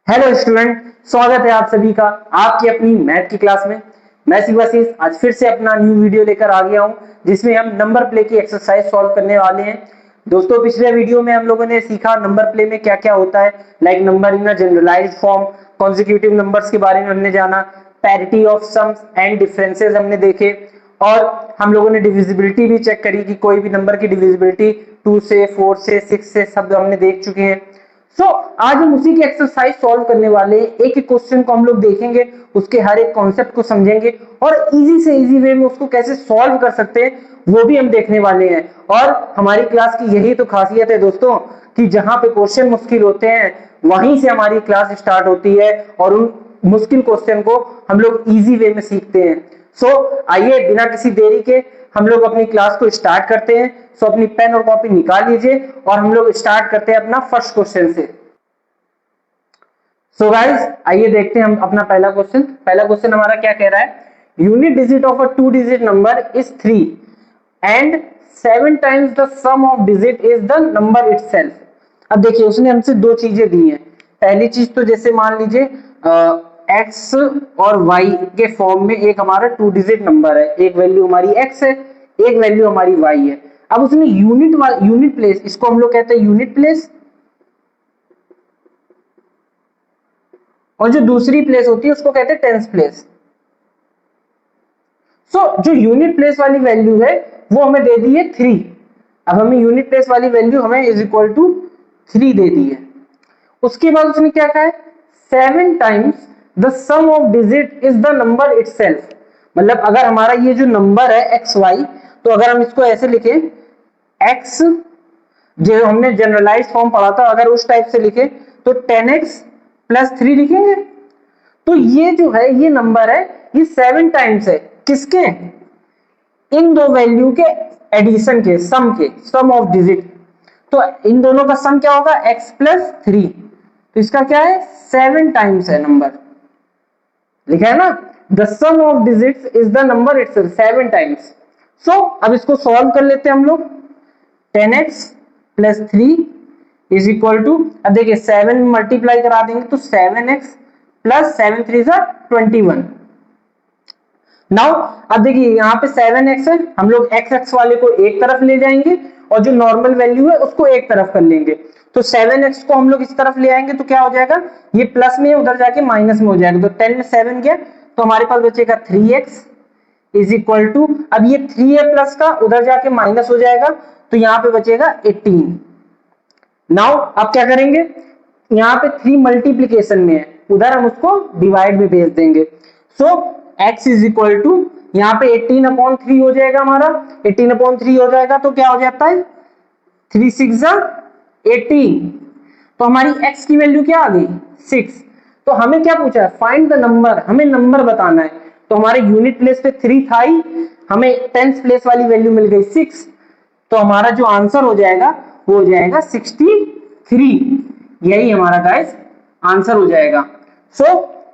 Hello student, स्वागत है आप सभी का आपकी अपनी मैथ की क्लास में। मैं शिवाशीष आज फिर से अपना न्यू वीडियो लेकर आ गया हूं, जिसमें हम नंबर प्ले की एक्सरसाइज सॉल्व करने वाले हैं। दोस्तों, पिछले वीडियो में हम लोगों ने सीखा नंबर प्ले में क्या क्या होता है, like number in a generalized form, consecutive numbers के बारे में हमने जाना, parity of sums and differences हमने देखे, और हम लोगों ने डिविजिबिलिटी भी चेक करी कि कोई भी नंबर की डिविजिबिलिटी 2 से 4 से 6 से सब हमने देख चुके हैं। आज हम उसी की एक्सरसाइज सॉल्व करने वाले हैं। एक एक क्वेश्चन को हम लोग देखेंगे, उसके हर एक कॉन्सेप्ट को समझेंगे और इजी से इजी वे में उसको कैसे सॉल्व कर सकते हैं वो भी हम देखने वाले हैं। और हमारी क्लास की यही तो खासियत है दोस्तों, कि जहां पे क्वेश्चन मुश्किल होते हैं वहीं से हमारी क्लास स्टार्ट होती है और उन मुश्किल क्वेश्चन को हम लोग इजी वे में सीखते हैं। आइए बिना किसी देरी के हम लोग अपनी क्लास को स्टार्ट करते हैं। अपनी पेन और कॉपी निकाल लीजिए और हम लोग स्टार्ट करते हैं अपना फर्स्ट क्वेश्चन से। गाइस, आइए देखते हैं हम अपना पहला क्वेश्चन। पहला क्वेश्चन हमारा क्या कह रहा है, unit digit of a 2 digit number is 3 and 7 times the sum of digit is the number itself. अब देखिए, उसने हमसे दो चीजें दी हैं। पहली चीज तो जैसे मान लीजिए एक्स और वाई के फॉर्म में एक हमारा 2 डिजिट नंबर है, एक वैल्यू हमारी एक्स है, एक वैल्यू हमारी वाई है। अब उसने यूनिट प्लेस, इसको हम लोग कहते हैं यूनिट प्लेस, और जो दूसरी प्लेस होती है उसको कहते हैं टेंस प्लेस। जो यूनिट प्लेस वाली वैल्यू है वो हमें दे दी है 3। अब हमें यूनिट प्लेस वाली वैल्यू हमें इज इक्वल टू 3 दे दी है। उसके बाद उसने क्या कहा है, 7 times the sum of digit is the number itself. मतलब अगर हमारा ये जो नंबर है एक्स वाई, तो अगर हम इसको ऐसे लिखें, एक्स जो हमने जनरलाइज फॉर्म पढ़ा था, अगर उस टाइप से लिखे तो 10x प्लस 3 लिखेंगे। तो ये जो है ये नंबर है, ये 7 टाइम्स है किसके, इन दो वैल्यू के एडिशन के, सम ऑफ डिजिट। तो इन दोनों का सम क्या होगा, x प्लस 3। तो इसका क्या है, 7 टाइम्स है नंबर, लिखा है ना, the sum of digits is the number itself 7 times. अब इसको सॉल्व कर लेते हैं हम लोग। 10x plus 3 is equal to, अब देखिए 7 मल्टीप्लाई करा देंगे तो 7x प्लस 7 3 21। नाउ अब देखिए यहाँ पे 7x है, हम लोग x वाले को एक तरफ ले जाएंगे और जो नॉर्मल वैल्यू है उसको एक तरफ कर लेंगे। तो 7x को हम लोग इस तरफ ले आएंगे तो क्या हो जाएगा, ये प्लस में उधर जाके माइनस में हो जाएगा। तो 10 में 7 गया तो हमारे पास बचेगा 3x इज इक्वल टू, अब ये 3 है प्लस का, उधर जाके माइनस हो जाएगा तो यहाँ पे बचेगा 18। नाउ अब क्या करेंगे, यहाँ पे 3 मल्टीप्लीकेशन में है, उधर हम उसको डिवाइड में भेज देंगे। x इज इक्वल टू, यहाँ पे 18/3 हो जाएगा हमारा, 18/3 हो जाएगा तो क्या हो जाता है 3 6 18। तो हमारी x की वैल्यू क्या आ गई 6। तो हमें क्या पूछा है, फाइंड द नंबर, हमें नंबर बताना है। तो हमारे यूनिट प्लेस पे 3 था ही, हमें टेंस प्लेस वाली वैल्यू मिल गई 6। तो हमारा जो आंसर हो जाएगा वो हो जाएगा 63। यही हमारा गाइस आंसर हो जाएगा।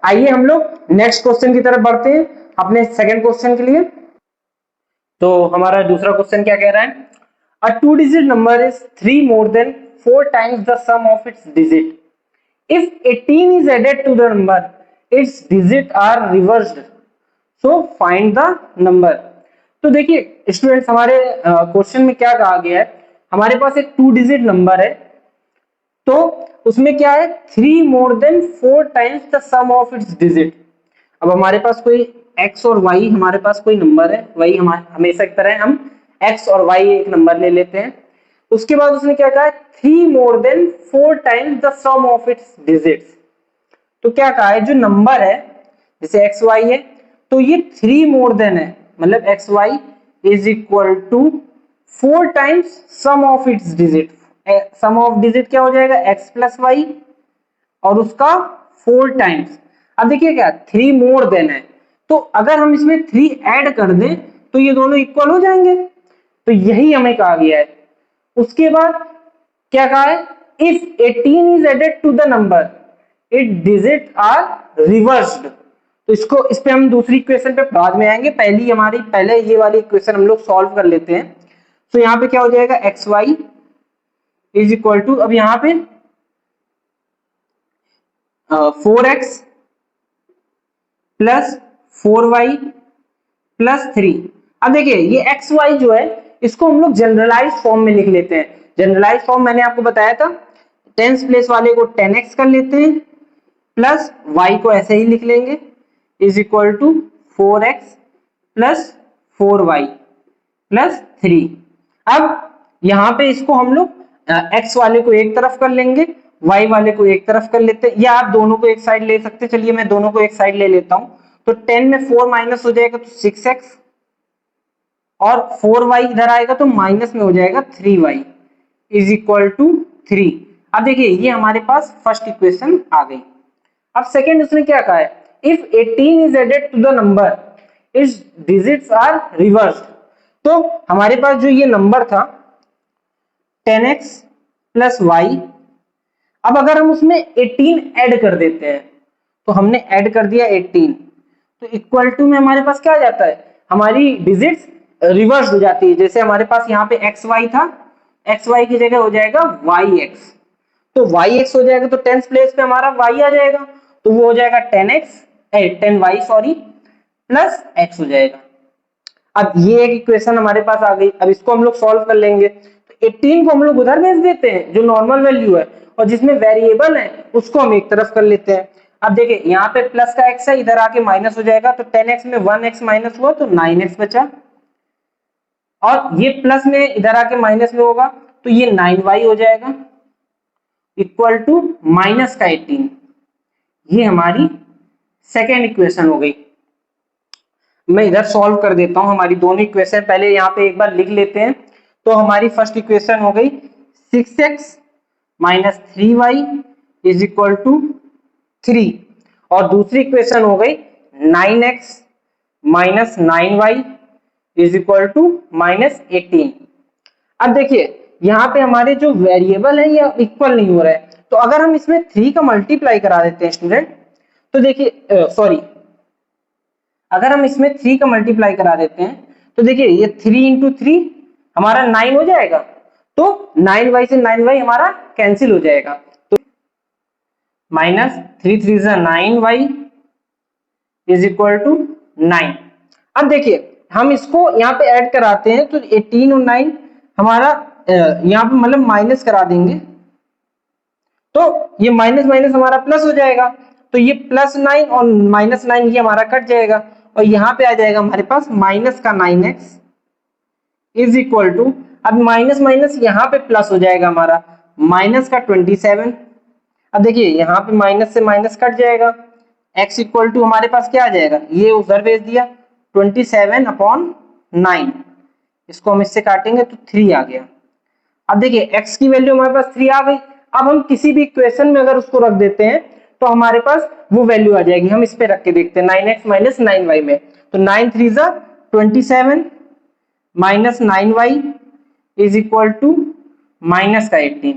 आइए हम लोग नेक्स्ट क्वेश्चन की तरफ बढ़ते हैं अपने सेकंड क्वेश्चन के लिए। तो हमारा दूसरा क्वेश्चन क्या कह रहा है, a 2 digit number is 3 more than 4 times the sum of its digit. If 18 is added to the number, its digits are reversed. So find the number. तो देखिए स्टूडेंट्स, हमारे क्वेश्चन में क्या कहा गया है, हमारे पास एक 2 डिजिट नंबर है, तो उसमें क्या है 3 more than 4 times the sum of its digit. अब हमारे पास कोई x और y, हमारे पास कोई नंबर है, वही हमेशा की तरह हम x और y एक नंबर ले लेते हैं। उसके बाद उसने क्या कहा है, 3 more than 4 times the sum of its digits. तो क्या कहा है, जो नंबर है जैसे एक्स वाई है, तो ये 3 मोर देन है, मतलब x y is equal to 4 times sum of its digit. Sum of digit क्या हो जाएगा, एक्स प्लस वाई और उसका 4 टाइम्स। अब देखिए क्या 3 मोर देन है, तो अगर हम इसमें 3 ऐड कर दें तो ये दोनों इक्वल हो जाएंगे। तो यही हमें कहा गया है। उसके बाद क्या कहा है, if 18 is added to the number it digit are reversed. तो इसको, इस पे हम दूसरी इक्वेशन पे बाद में आएंगे, पहले ये वाली इक्वेशन हम लोग सॉल्व कर लेते हैं। तो यहाँ पे क्या हो जाएगा, x y is equal to, अब यहाँ पे 4x प्लस 4y प्लस 3। अब देखिए ये एक्स वाई जो है इसको हम लोग जनरलाइज फॉर्म में लिख लेते हैं। जनरलाइज फॉर्म मैंने आपको बताया था, टेंस प्लेस वाले को 10x कर लेते हैं प्लस y को ऐसे ही लिख लेंगे is equal to 4x plus 4y plus 3। अब यहां पे इसको हम लोग x वाले को एक तरफ कर लेंगे, y वाले को एक तरफ कर लेते हैं, या आप दोनों को एक साइड ले सकते हैं। चलिए मैं दोनों को एक साइड ले लेता हूं। तो 10 में 4 माइनस हो जाएगा तो 6x और 4y इधर आएगा तो माइनस में हो जाएगा 3y इज इक्वल टू 3। अब देखिए ये हमारे पास फर्स्ट इक्वेशन आ गई। अब सेकेंड उसने क्या कहा है, if 18 is added to the number its digits are reversed. तो हमारे पास जो ये नंबर था 10x प्लस y, अब अगर हम उसमें 18 ऐड कर देते हैं, तो हमने ऐड कर दिया 18, तो इक्वल टू में हमारे पास क्या आ जाता है, हमारी डिजिट्स रिवर्स हो जाती है। जैसे हमारे पास यहाँ पे एक्स वाई था, एक्स वाई की जगह हो जाएगा वाई एक्स, तो वाई एक्स हो जाएगा तो टेंस प्लेस पे हमारा वाई आ जाएगा, तो वो हो जाएगा 10x 10y sorry plus x हो जाएगा। अब ये एक इक्वेशन हमारे पास आ गई। अब इसको हम लोग सॉल्व कर लेंगे, तो 18 को हम लोग उधर भेज देते हैं जो नॉर्मल वैल्यू है, और जिसमें वेरिएबल है उसको हम एक तरफ कर लेते हैं। अब देखिए यहाँ पे प्लस का x है, इधर आके माइनस हो जाएगा, तो 10x में 1x माइनस हुआ तो 9x बचा, और ये प्लस में इधर आके माइनस में होगा तो ये 9y हो जाएगा इक्वल टू माइनस का 18। ये हमारी सेकेंड इक्वेशन हो गई। मैं इधर सॉल्व कर देता हूं हमारी दोनों इक्वेशन, पहले यहाँ पे एक बार लिख लेते हैं। तो हमारी फर्स्ट इक्वेशन हो गई 6x minus 3y is equal to 3, और दूसरी इक्वेशन हो गई 9x minus 9y is equal to minus 18। अब देखिए यहाँ पे हमारे जो वेरिएबल है ये इक्वल नहीं हो रहा है, तो अगर हम इसमें 3 का मल्टीप्लाई करा देते हैं स्टूडेंट, तो देखिए सॉरी, अगर हम इसमें 3 का मल्टीप्लाई करा देते हैं तो देखिए ये 3 इंटू 3 हमारा 9 हो जाएगा, तो 9y से 9y हमारा कैंसिल हो जाएगा, तो minus 3 3 9y is equal to 9। अब देखिए हम इसको यहाँ पे ऐड कराते हैं, तो 18 और 9 हमारा यहाँ पे मतलब माइनस करा देंगे, तो ये माइनस माइनस हमारा प्लस हो जाएगा, तो ये प्लस 9 और माइनस 9 ये हमारा कट जाएगा, और यहाँ पे आ जाएगा हमारे पास माइनस का 9x इज इक्वल टू, अब माइनस माइनस यहाँ पे प्लस हो जाएगा हमारा माइनस का 27। अब देखिए यहाँ पे माइनस से माइनस कट जाएगा, x इक्वल टू हमारे पास क्या आ जाएगा, ये उधर भेज दिया 27 अपॉन 9, इसको हम इससे काटेंगे तो 3 आ गया। अब देखिए x की वैल्यू हमारे पास 3 आ गई। अब हम किसी भी इक्वेशन में अगर उसको रख देते हैं तो हमारे पास वो वैल्यू आ जाएगी। हम इस पे रख के देखते हैं 9x माइनस 9y में, तो 9 3 27 minus 9y is equal to minus का 18।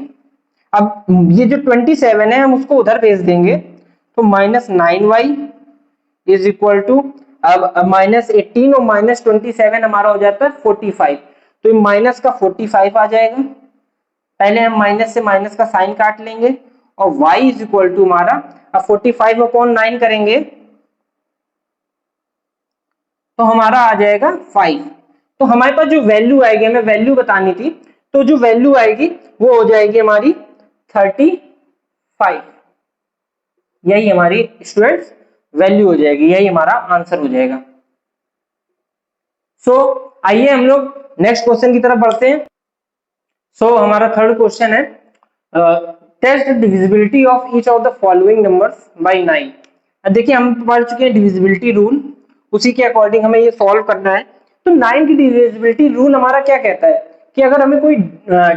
अब ये जो 27 है हम उसको उधर भेज देंगे, तो minus 9y is equal to, अब माइनस 18 और माइनस 27 हमारा हो जाता है 45, तो ये माइनस का 45 आ जाएगा। पहले हम माइनस से माइनस का साइन काट लेंगे, और y इज इक्वल टू हमारा, अब 45 अपॉन 9 करेंगे तो हमारा आ जाएगा 5। तो हमारे पास जो वैल्यू आएगी, हमें वैल्यू बतानी थी, तो जो वैल्यू आएगी वो हो जाएगी हमारी 35। यही हमारी स्टूडेंट्स वैल्यू हो जाएगी, यही हमारा आंसर हो जाएगा। सो आइए हम लोग नेक्स्ट क्वेश्चन की तरफ बढ़ते हैं। सो हमारा थर्ड क्वेश्चन है, test divisibility of each of the following numbers by 9। देखिए हम पढ़ चुके हैं डिविजिबिलिटी रूल, उसी के अकॉर्डिंग हमें ये सॉल्व करना है। तो 9 की डिविजिबिलिटी रूल हमारा क्या कहता है कि अगर हमें कोई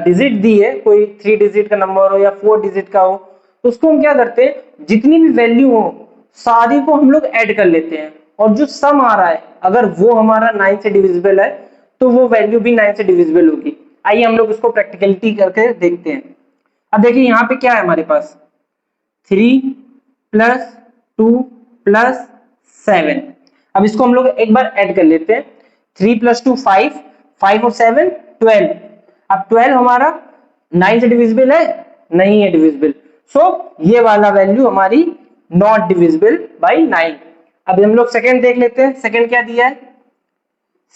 डिजिट दी है, कोई 3 डिजिट का नंबर हो या 4 डिजिट का हो, तो उसको हम क्या करते हैं, जितनी भी वैल्यू हो सारी को हम लोग ऐड कर लेते हैं, और जो सम आ रहा है अगर वो हमारा 9 से डिविजिबल है तो वो वैल्यू भी 9 से डिविजिबल होगी। आइए हम लोग इसको प्रैक्टिकलिटी करके देखते हैं। अब देखिए यहाँ पे क्या है हमारे पास 3 प्लस 2 प्लस 7। अब इसको हम लोग एक बार ऐड कर लेते हैं, 3 प्लस 2 5, 5 और 7 12। अब 12 हमारा 9 से डिविजिबल है, नहीं है डिविजिबल, सो ये वाला वैल्यू हमारी नॉट डिविजिबल बाई 9। अब हम लोग सेकंड देख लेते हैं। सेकंड क्या दिया है,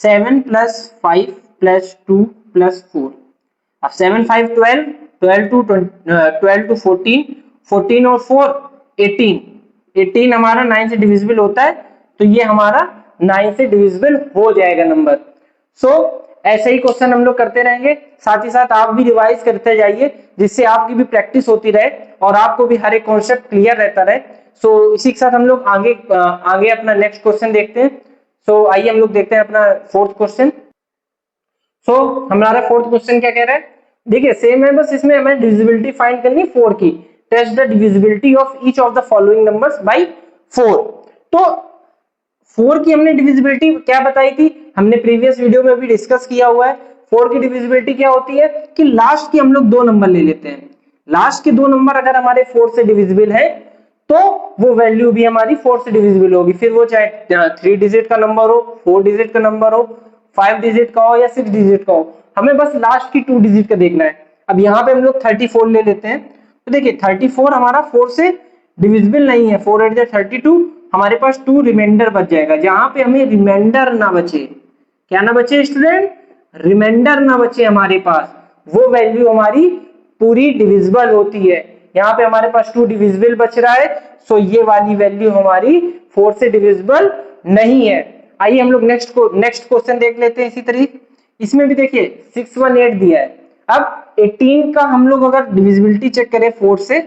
7 + 5 + 2 + 4। अब 7 5 12, 12 to 14, 14 और 4 18, 18 हमारा 9 से डिविजिबल होता है, तो ये हमारा 9 से डिविजिबल हो जाएगा नंबर। सो ऐसे ही क्वेश्चन हम लोग करते रहेंगे, साथ ही साथ आप भी रिवाइज करते जाइए, जिससे आपकी भी प्रैक्टिस होती रहे और आपको भी हर एक कॉन्सेप्ट क्लियर रहता रहे। सो इसी के साथ हम लोग आगे अपना नेक्स्ट क्वेश्चन देखते हैं। सो आइए हम लोग देखते हैं अपना फोर्थ क्वेश्चन। सो हमारा फोर्थ क्वेश्चन क्या कह रहा है, देखिए सेम है, बस इसमें हमें डिविजिबिलिटी फाइंड करनी 4 की। Test the divisibility of each of the following numbers by 4। तो 4 की हमने डिविजिबिलिटी क्या बताई थी, हमने प्रीवियस वीडियो में भी डिस्कस किया हुआ है। 4 की डिविजिबिलिटी क्या होती है कि लास्ट की हम लोग 2 नंबर ले लेते हैं, लास्ट के 2 नंबर अगर हमारे 4 से डिविजिबल है तो वो वैल्यू भी हमारी 4 से डिविजिबल होगी, फिर वो चाहे 3 डिजिट का नंबर हो, 4 डिजिट का नंबर हो, 5 डिजिट का हो या 6 डिजिट का हो, हमें बस लास्ट की 2 डिजिट का देखना है। अब यहाँ पे हम लोग 34 ले लेते हैं, तो देखिए 34 हमारा 4 से डिविजिबल नहीं है, 4 8 32, हमारे पास 2 रिमाइंडर बच जाएगा। जहां पे हमें रिमाइंडर ना बचे, क्या ना बचे स्टूडेंट, रिमाइंडर ना बचे हमारे पास, वो वैल्यू हमारी पूरी डिविजिबल होती है। यहाँ पे हमारे पास 2 डिविजिबल बच रहा है, सो ये वाली वैल्यू हमारी 4 से डिविजिबल नहीं है। आइए हम लोग नेक्स्ट क्वेश्चन देख लेते हैं इसी तरीके। इसमें भी देखिए 618 दिया है। अब 18 का हम लोग अगर डिविजिबिलिटी चेक करें 4 से,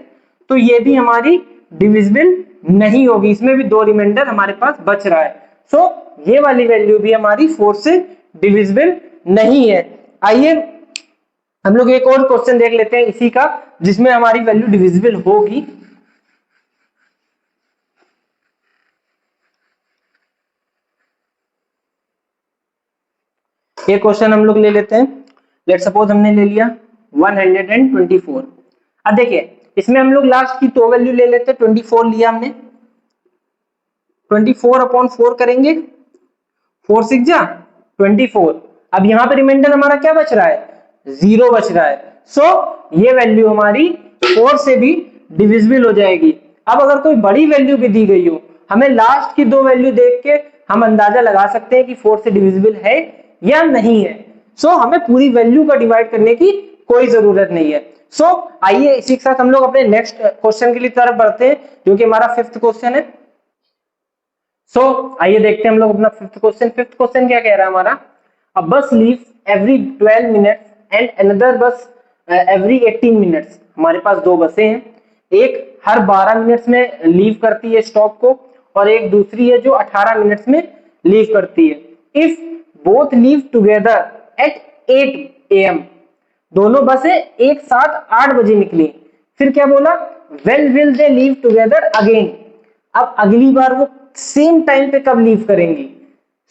तो ये भी हमारी डिविजिबल नहीं होगी, इसमें भी 2 रिमाइंडर हमारे पास बच रहा है। सो ये वाली वैल्यू भी हमारी 4 से डिविजिबल नहीं है। आइए हम लोग एक और क्वेश्चन देख लेते हैं इसी का, जिसमें हमारी वैल्यू डिविजिबल होगी। ये क्वेश्चन हम लोग ले लेते हैं। लेट सपोज हमने ले लिया 124। अब देखिए इसमें हम लोग लास्ट की 2 वैल्यू ले लेते हैं। 24 लिया हमने, 24/4 करेंगे, 4 6 जा 24। अब यहाँ पे रिमाइंडर हमारा क्या बच रहा है, 0 बच रहा है। सो ये वैल्यू हमारी 4 से भी डिविजिबल हो जाएगी। अब अगर कोई बड़ी वैल्यू भी दी गई हो, हमें लास्ट की 2 वैल्यू देख के हम अंदाजा लगा सकते हैं कि 4 से डिविजिबल है या नहीं है। सो हमें पूरी वैल्यू का डिवाइड करने की कोई जरूरत नहीं है। सो आइए इसी के साथ हम लोग अपने नेक्स्ट क्वेश्चन के लिए तरफ बढ़ते हैं, जो कि हमारा 5th क्वेश्चन है। सो आइए देखते हैं हम लोग अपना 5th क्वेश्चन। 5th क्वेश्चन क्या कह रहा है हमारा, अ बस leaves every 12 minutes and another बस एवरी 18 मिनट्स। हमारे पास 2 बसें हैं, एक हर 12 मिनट्स में लीव करती है स्टॉप को, और एक दूसरी है जो 18 मिनट्स में लीव करती है। If both leave together at 8 AM, दोनों बसें एक साथ 8 बजे निकली। फिर क्या बोला, when will they leave together again, अब अगली बार वो सेम टाइम पे कब लीव करेंगी।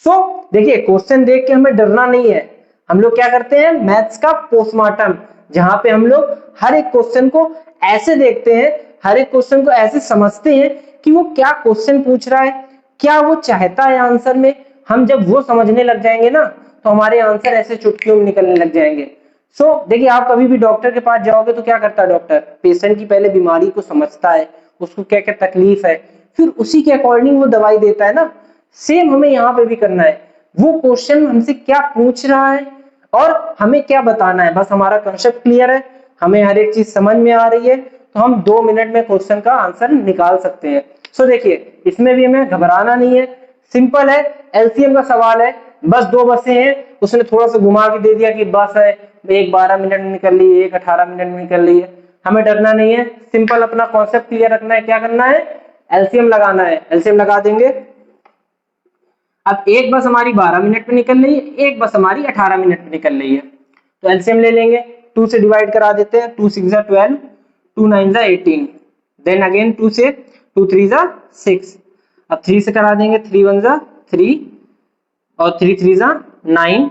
सो देखिए क्वेश्चन देख के हमें डरना नहीं है, हम लोग क्या करते हैं मैथ्स का पोस्टमार्टम, जहां पे हम लोग हर एक क्वेश्चन को ऐसे देखते हैं, हर एक क्वेश्चन को ऐसे समझते हैं कि वो क्या क्वेश्चन पूछ रहा है, क्या वो चाहता है आंसर में। हम जब वो समझने लग जाएंगे ना, तो हमारे आंसर ऐसे चुटकियों में निकलने लग जाएंगे। सो देखिए आप कभी भी डॉक्टर के पास जाओगे तो क्या करता है डॉक्टर, पेशेंट की पहले बीमारी को समझता है, उसको क्या क्या तकलीफ है, फिर उसी के अकॉर्डिंग वो दवाई देता है ना। सेम हमें यहाँ पे भी करना है, वो क्वेश्चन हमसे क्या पूछ रहा है और हमें क्या बताना है, बस हमारा कंसेप्ट क्लियर है, हमें हर एक चीज समझ में आ रही है, तो हम 2 मिनट में क्वेश्चन का आंसर निकाल सकते हैं। सो देखिए इसमें भी हमें घबराना नहीं है, सिंपल है, एलसीएम का सवाल है, बस 2 बसें हैं, उसने थोड़ा सा घुमा के दे दिया कि बस है, एक 12 मिनट में निकल ली है, एक 18 मिनट में निकल ली है। हमें डरना नहीं है, सिंपल अपना कॉन्सेप्ट क्लियर रखना है, क्या करना है, एलसीएम लगाना है, एलसीएम लगा देंगे। अब एक बस हमारी 12 मिनट में निकल रही है, एक बस हमारी 18 मिनट में निकल रही है, तो एलसीएम ले लेंगे, 2 से डिवाइड करा देते हैं, 2 6 12, 2 9 18, देन अगेन 2 से 2 3 6, अब 3 से करा देंगे, 3 1 3 और 3 3 9,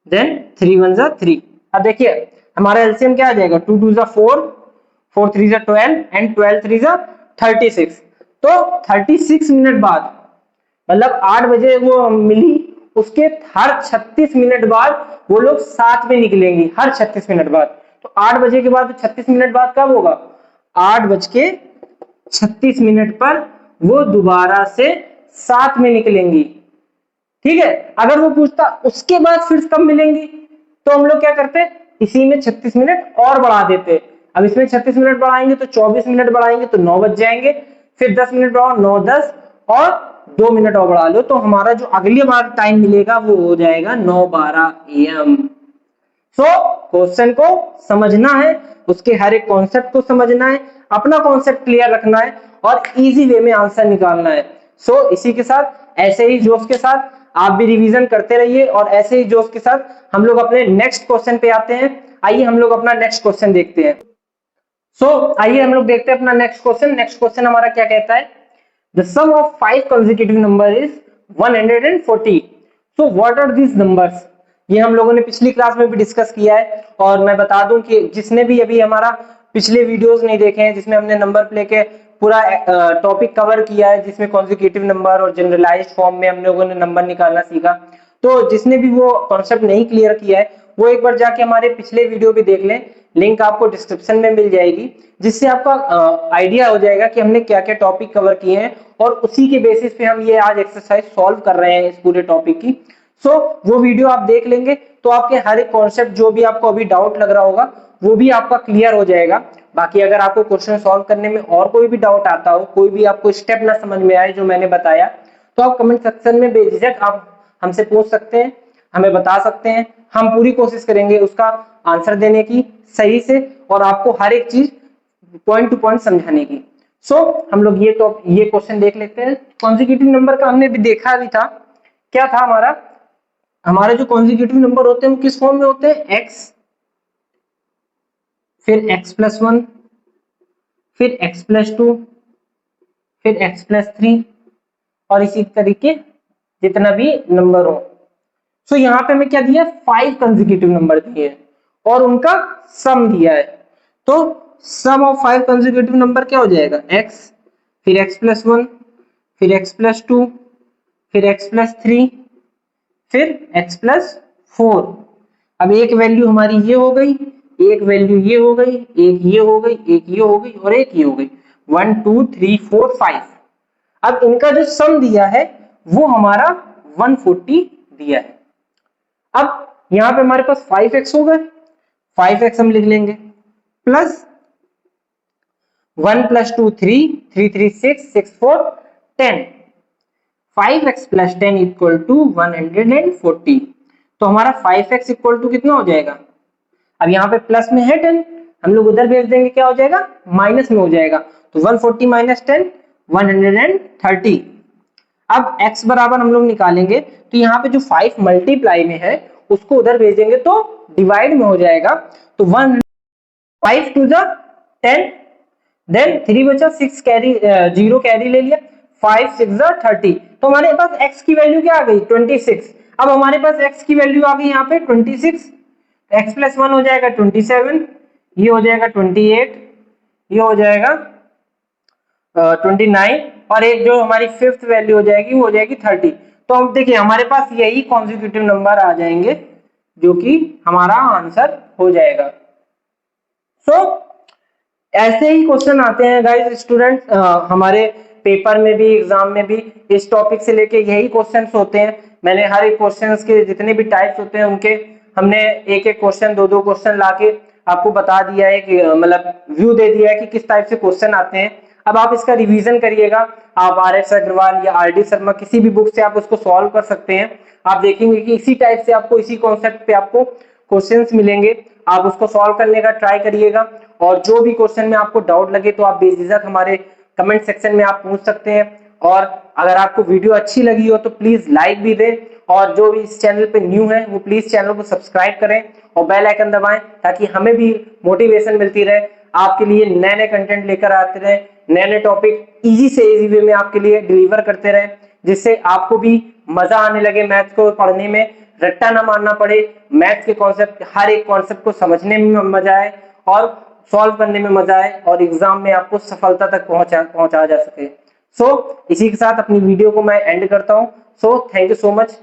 देन 3 1 3। अब देखिए हमारा एलसीएम क्या आ जाएगा, 2 2 4, 4 3 12 एंड 12 3 36। तो 36 मिनट बाद, मतलब 8 बजे वो मिली, उसके हर 36 मिनट बाद वो लोग साथ में निकलेंगी, हर 36 मिनट बाद। तो 8 बजे के बाद 36 मिनट बाद कब होगा, 8 बज के 36 मिनट पर वो दोबारा से 7 में निकलेंगी। ठीक है, अगर वो पूछता उसके बाद फिर कब मिलेंगी, तो हम लोग क्या करते, इसी में 36 मिनट और बढ़ा देते। अब इसमें 36 मिनट बढ़ाएंगे तो 24 मिनट बढ़ाएंगे तो 9 बज जाएंगे, फिर 10 मिनट बढ़ाओ 9 10 और 2 मिनट और बढ़ा लो, तो हमारा जो अगली बार टाइम मिलेगा वो हो जाएगा 9:12 AM। सो क्वेश्चन को समझना है, उसके हर एक कॉन्सेप्ट को समझना है, अपना कॉन्सेप्ट क्लियर रखना है और इजी वे में आंसर निकालना है। सो इसी के साथ, ऐसे ही जोश के साथ आप भी रिवीजन करते रहिए और ऐसे ही जोश के साथ हम लोग अपने नेक्स्ट क्वेश्चन पे आते हैं। आइए हम लोग अपना नेक्स्ट क्वेश्चन देखते हैं। आइए हम लोग देखते हैं अपना नेक्स्ट क्वेश्चन। नेक्स्ट क्वेश्चन हमारा क्या कहता है, the sum of 5 consecutive number is 140। So what are these numbers, ये हम लोगों ने पिछली क्लास में भी डिस्कस किया है। और मैं बता दूं कि जिसने भी अभी हमारा पिछले वीडियोस नहीं देखे हैं जिसमें हमने नंबर प्ले के पूरा टॉपिक कवर किया है, जिसमें कॉन्जिक्यूटिव नंबर और जनरलाइज्ड फॉर्म में हम लोगों ने नंबर निकालना सीखा, तो जिसने भी वो कॉन्सेप्ट नहीं क्लियर किया है वो एक बार जाके हमारे पिछले वीडियो भी देख लें, लिंक आपको डिस्क्रिप्शन में मिल जाएगी, जिससे आपका आइडिया हो जाएगा कि हमने क्या क्या टॉपिक कवर किए हैं और उसी के बेसिस पे हम ये आज एक्सरसाइज सॉल्व कर रहे हैं इस पूरे टॉपिक की। वो वीडियो आप देख लेंगे तो आपके हर एक कॉन्सेप्ट जो भी आपको अभी डाउट लग रहा होगा वो भी आपका क्लियर हो जाएगा। बाकी अगर आपको क्वेश्चन सॉल्व करने में और कोई भी डाउट आता हो, कोई भी आपको स्टेप ना समझ में आए जो मैंने बताया, तो आप कमेंट सेक्शन में बेझिझक आप हमसे पूछ सकते हैं, हमें बता सकते हैं। हम पूरी कोशिश करेंगे उसका आंसर देने की सही से और आपको हर एक चीज पॉइंट टू पॉइंट समझाने की। हम लोग ये क्वेश्चन देख लेते हैं। कॉन्जिक्यूटिव नंबर का हमने भी देखा भी था, क्या था हमारे जो कॉन्जिक्यूटिव नंबर होते हैं वो किस फॉर्म में होते हैं, एक्स फिर x+1 फिर x+2 फिर x+3 और इसी तरीके जितना भी नंबर हो। यहाँ पे हमें क्या दिया, 5 कंसेक्यूटिव नंबर दिए हैं और उनका सम दिया है। तो सम ऑफ 5 कंसेक्यूटिव नंबर क्या हो जाएगा, x फिर x+1 फिर x+2 फिर x+3 फिर x+4। अब एक वैल्यू हमारी ये हो गई, एक वैल्यू ये हो गई, एक ये हो गई, एक ये हो गई और एक ये हो गई, 1 2 3 4 5। अब इनका जो सम दिया है वो हमारा 140 दिया है। अब यहां पे हमारे पास 5x हो गए, 5x हम लिख लेंगे प्लस 1 + 2 3 3 3 6 6 4 10, 5x + 10 = 140। तो हमारा 5x इक्वल टू कितना हो जाएगा, अब यहाँ पे प्लस में है 10, हम लोग उधर भेज देंगे क्या हो जाएगा, माइनस में हो जाएगा। तो 140 - 10 130। अब x बराबर हम लोग निकालेंगे तो यहाँ पे जो 5 मल्टीप्लाई में है उसको उधर भेजेंगे तो डिवाइड में हो जाएगा। तो 1 5 2 10 देन 3 बचा 6 कैरी 0 कैरी ले लिया, 5 6 30। तो हमारे पास x की वैल्यू क्या आ गई, 26। अब हमारे पास x की वैल्यू आ गई यहाँ पे 26, x+1 हो जाएगा 27, ये हो जाएगा 28, ये हो जाएगा 29 और एक जो हमारी फिफ्थ वैल्यू हो जाएगी वो हो जाएगी 30। तो हम देखिए हमारे पास यही कॉन्जिक्यूटिव नंबर आ जाएंगे जो कि हमारा आंसर हो जाएगा। ऐसे ही क्वेश्चन आते हैं गाइस स्टूडेंट, हमारे पेपर में भी एग्जाम में भी इस टॉपिक से लेके यही क्वेश्चंस होते हैं। मैंने हर एक क्वेश्चंस के जितने भी टाइप्स होते हैं उनके हमने एक एक क्वेश्चन दो क्वेश्चन लाके आपको बता दिया है कि मतलब व्यू दे दिया है कि किस टाइप से क्वेश्चन आते हैं। अब आप इसका रिवीजन करिएगा, आप RS अग्रवाल या RD शर्मा किसी भी बुक से आप उसको सॉल्व कर सकते हैं। आप देखेंगे कि इसी टाइप से आपको इसी कॉन्सेप्ट पे आपको क्वेश्चंस मिलेंगे, आप उसको सॉल्व करने का ट्राई करिएगा। और जो भी क्वेश्चन में आपको डाउट लगे तो आप बेझिझक हमारे कमेंट सेक्शन में आप पूछ सकते हैं। और अगर आपको वीडियो अच्छी लगी हो तो प्लीज लाइक भी दें और जो भी इस चैनल पे न्यू है वो प्लीज चैनल को सब्सक्राइब करें और बेल आइकन दबाएं ताकि हमें भी मोटिवेशन मिलती रहे, आपके लिए नए नए कंटेंट लेकर आते रहे, नए नए टॉपिक इजी से इजी वे में आपके लिए डिलीवर करते रहे, जिससे आपको भी मजा आने लगे मैथ्स को पढ़ने में, रट्टा ना मारना पड़े, मैथ्स के कॉन्सेप्ट हर एक कॉन्सेप्ट को समझने में मजा आए और सॉल्व करने में मजा आए और एग्जाम में आपको सफलता तक पहुंचाया जा सके। इसी के साथ अपनी वीडियो को मैं एंड करता हूं। Thank you so much.